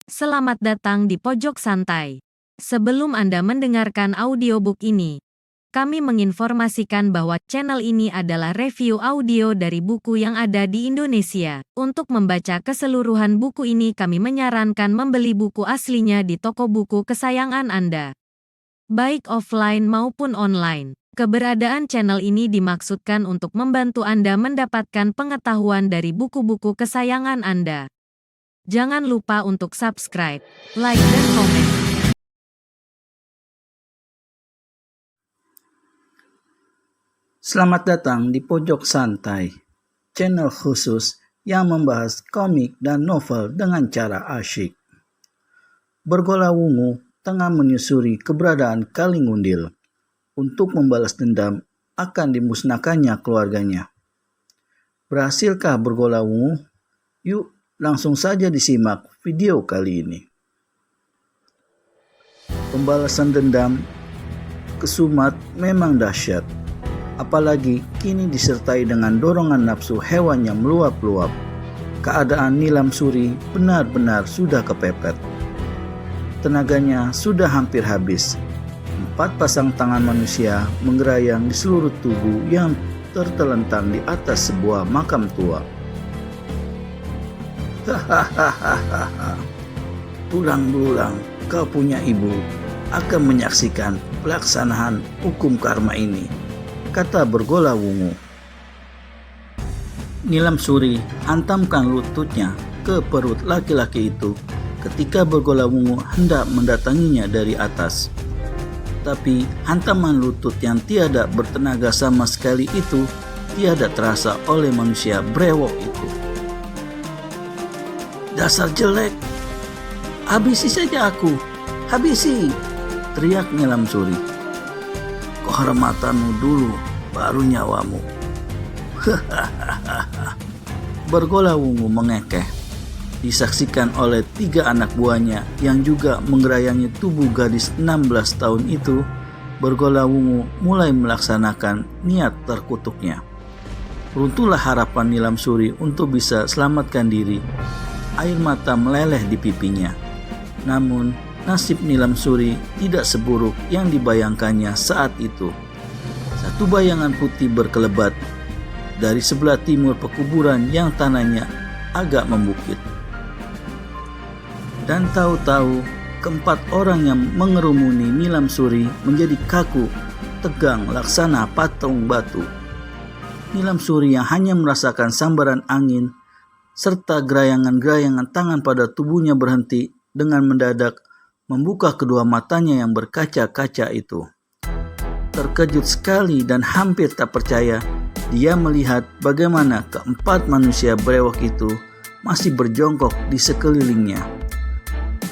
Selamat datang di Pojok Santai. Sebelum Anda mendengarkan audiobook ini, kami menginformasikan bahwa channel ini adalah review audio dari buku yang ada di Indonesia. Untuk membaca keseluruhan buku ini, kami menyarankan membeli buku aslinya di toko buku kesayangan Anda, baik offline maupun online. Keberadaan channel ini dimaksudkan untuk membantu Anda mendapatkan pengetahuan dari buku-buku kesayangan Anda. Jangan lupa untuk subscribe, like, dan komen. Selamat datang di Pojok Santai, channel khusus yang membahas komik dan novel dengan cara asyik. Bergola Wungu tengah menyusuri keberadaan Kalingundil. Untuk membalas dendam akan dimusnahkannya keluarganya. Berhasilkah Bergola Wungu? Yuk langsung saja disimak video kali ini. Pembalasan dendam ke Sumat memang dahsyat. Apalagi kini disertai dengan dorongan nafsu hewan yang meluap-luap. Keadaan Nilam Suri benar-benar sudah kepepet. Tenaganya sudah hampir habis. 4 pasang tangan manusia menggerayang di seluruh tubuh yang tertelentang di atas sebuah makam tua. Hahaha, tulang belulang, kau punya ibu akan menyaksikan pelaksanaan hukum karma ini, kata Bergola Wungu. Nilam Suri hantamkan lututnya ke perut laki-laki itu ketika Bergola Wungu hendak mendatanginya dari atas. Tapi hantaman lutut yang tiada bertenaga sama sekali itu tiada terasa oleh manusia brewok itu. Dasar jelek, habisi saja aku, habisi, teriak Nilam Suri. Kehormatanmu dulu, baru nyawamu. Bergola Wungu mengekeh, disaksikan oleh 3 anak buahnya yang juga menggerayangi tubuh gadis 16 tahun itu. Bergola Wungu mulai melaksanakan niat terkutuknya. Runtuhlah harapan Nilam Suri untuk bisa selamatkan diri. Air mata meleleh di pipinya. Namun nasib Nilam Suri tidak seburuk yang dibayangkannya saat itu. Satu bayangan putih berkelebat dari sebelah timur pekuburan yang tanahnya agak membukit. Dan tahu-tahu keempat orang yang mengerumuni Nilam Suri menjadi kaku, tegang laksana patung batu. Nilam Suri yang hanya merasakan sambaran angin serta gerayangan-gerayangan tangan pada tubuhnya berhenti dengan mendadak membuka kedua matanya yang berkaca-kaca itu. Terkejut sekali dan hampir tak percaya, dia melihat bagaimana keempat manusia brewok itu masih berjongkok di sekelilingnya.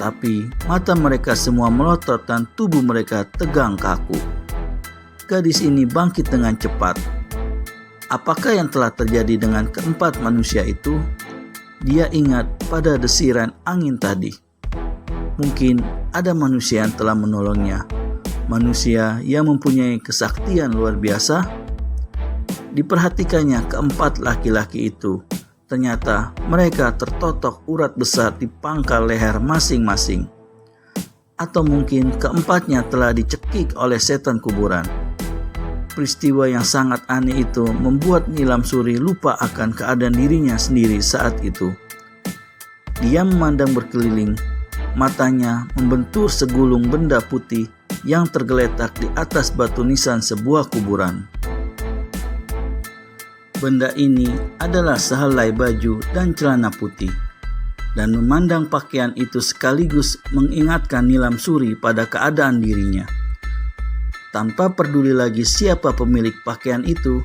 Tapi mata mereka semua melotot dan tubuh mereka tegang kaku. Gadis ini bangkit dengan cepat. Apakah yang telah terjadi dengan keempat manusia itu? Dia ingat pada desiran angin tadi. Mungkin ada manusia yang telah menolongnya. Manusia yang mempunyai kesaktian luar biasa. Diperhatikannya keempat laki-laki itu. Ternyata mereka tertotok urat besar di pangkal leher masing-masing. Atau mungkin keempatnya telah dicekik oleh setan kuburan. Peristiwa yang sangat aneh itu membuat Nilam Suri lupa akan keadaan dirinya sendiri saat itu. Dia memandang berkeliling, matanya membentur segulung benda putih yang tergeletak di atas batu nisan sebuah kuburan. Benda ini adalah sehelai baju dan celana putih, dan memandang pakaian itu sekaligus mengingatkan Nilam Suri pada keadaan dirinya. Tanpa peduli lagi siapa pemilik pakaian itu,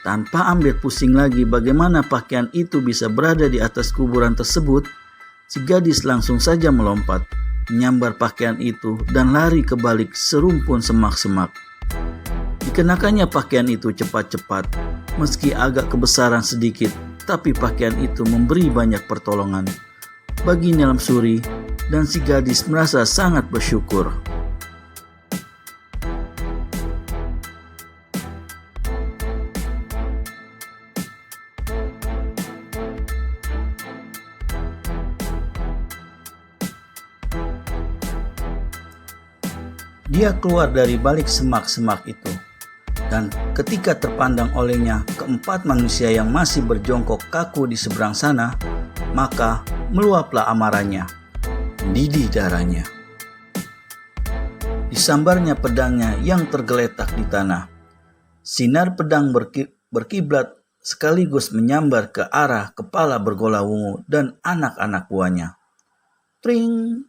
tanpa ambil pusing lagi bagaimana pakaian itu bisa berada di atas kuburan tersebut, si gadis langsung saja melompat, menyambar pakaian itu dan lari ke balik serumpun semak-semak. Dikenakannya pakaian itu cepat-cepat, meski agak kebesaran sedikit, tapi pakaian itu memberi banyak pertolongan. Bagi Nilam Suri dan si gadis merasa sangat bersyukur. Dia keluar dari balik semak-semak itu, dan ketika terpandang olehnya keempat manusia yang masih berjongkok kaku di seberang sana, maka meluaplah amarahnya, mendidih darahnya. Disambarnya pedangnya yang tergeletak di tanah. Sinar pedang berkiblat sekaligus menyambar ke arah kepala Bergolawungu dan anak-anak buahnya. Tring!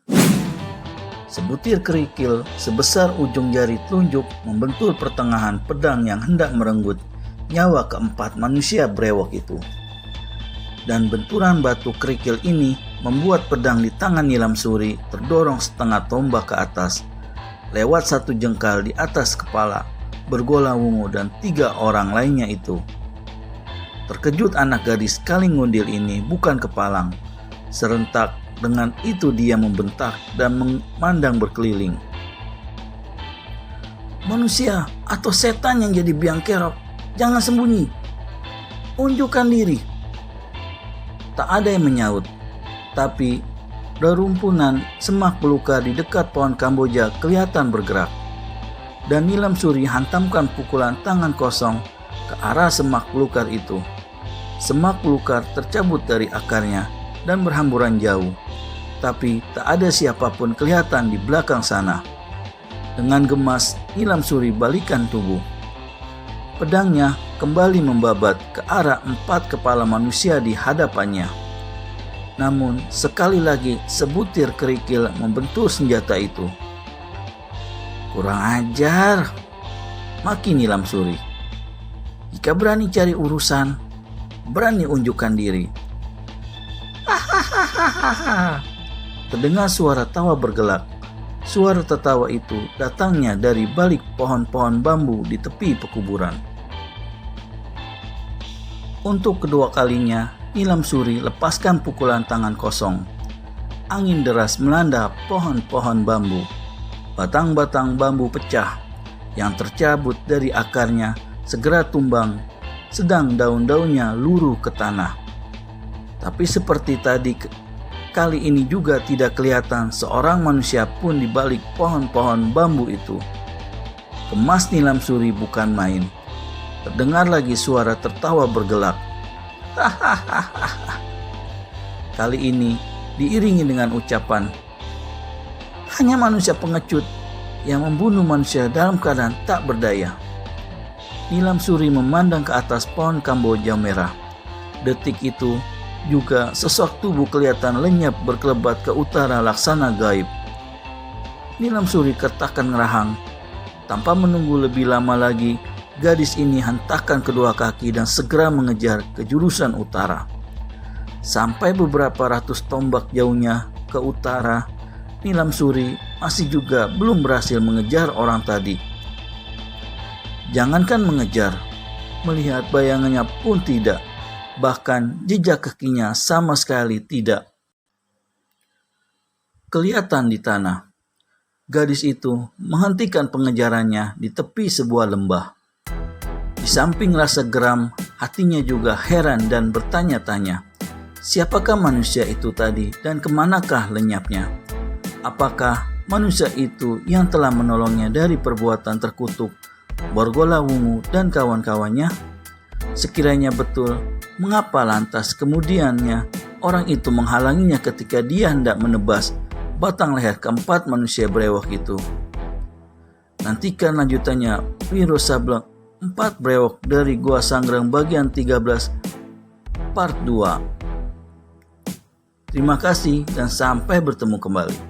Sebutir kerikil sebesar ujung jari telunjuk membentur pertengahan pedang yang hendak merenggut nyawa keempat manusia brewok itu. Dan benturan batu kerikil ini membuat pedang di tangan Nilam Suri terdorong setengah tombak ke atas, lewat 1 jengkal di atas kepala Bergolawungu dan 3 orang lainnya itu. Terkejut anak gadis Kalingundil ini bukan kepalang. Serentak dengan itu dia membentak dan memandang berkeliling. Manusia atau setan yang jadi biang kerok, jangan sembunyi. Unjukkan diri. Tak ada yang menyaut, tapi rerumpunan semak belukar di dekat pohon Kamboja kelihatan bergerak. Dan Nilam Suri hantamkan pukulan tangan kosong ke arah semak belukar itu. Semak belukar tercabut dari akarnya dan berhamburan jauh, tapi tak ada siapapun kelihatan di belakang sana. Dengan gemas, Nilam Suri balikan tubuh. Pedangnya kembali membabat ke arah 4 kepala manusia di hadapannya. Namun sekali lagi sebutir kerikil membentur senjata itu. Kurang ajar, maki Nilam Suri. Jika berani cari urusan, berani unjukkan diri. Hahaha. Terdengar suara tawa bergelak. Suara tertawa itu datangnya dari balik pohon-pohon bambu di tepi pekuburan. Untuk kedua kalinya, Nilam Suri lepaskan pukulan tangan kosong. Angin deras melanda pohon-pohon bambu. Batang-batang bambu pecah yang tercabut dari akarnya segera tumbang, sedang daun-daunnya luruh ke tanah. Tapi seperti tadi, kali ini juga tidak kelihatan seorang manusia pun di balik pohon-pohon bambu itu. Gemas Nilam Suri bukan main. Terdengar lagi suara tertawa bergelak. Hahaha. Kali ini diiringi dengan ucapan, hanya manusia pengecut yang membunuh manusia dalam keadaan tak berdaya. Nilam Suri memandang ke atas pohon Kamboja merah. Detik itu juga sosok tubuh kelihatan lenyap berkelebat ke utara laksana gaib. Nilam Suri kertakan ngerahang. Tanpa menunggu lebih lama lagi, gadis ini hentakkan kedua kaki dan segera mengejar ke jurusan utara. Sampai beberapa ratus tombak jauhnya ke utara, Nilam Suri masih juga belum berhasil mengejar orang tadi. Jangankan mengejar, melihat bayangannya pun tidak. Bahkan jejak kakinya sama sekali tidak kelihatan di tanah. Gadis itu menghentikan pengejarannya di tepi sebuah lembah. Di samping rasa geram, hatinya juga heran dan bertanya-tanya, siapakah manusia itu tadi dan kemanakah lenyapnya? Apakah manusia itu yang telah menolongnya dari perbuatan terkutuk Bergolawungu dan kawan-kawannya? Sekiranya betul, mengapa lantas kemudiannya orang itu menghalanginya ketika dia hendak menebas batang leher keempat manusia brewok itu? Nantikan lanjutannya Wiro Sableng 4 brewok dari Gua Sanggreng bagian 13 part 2. Terima kasih dan sampai bertemu kembali.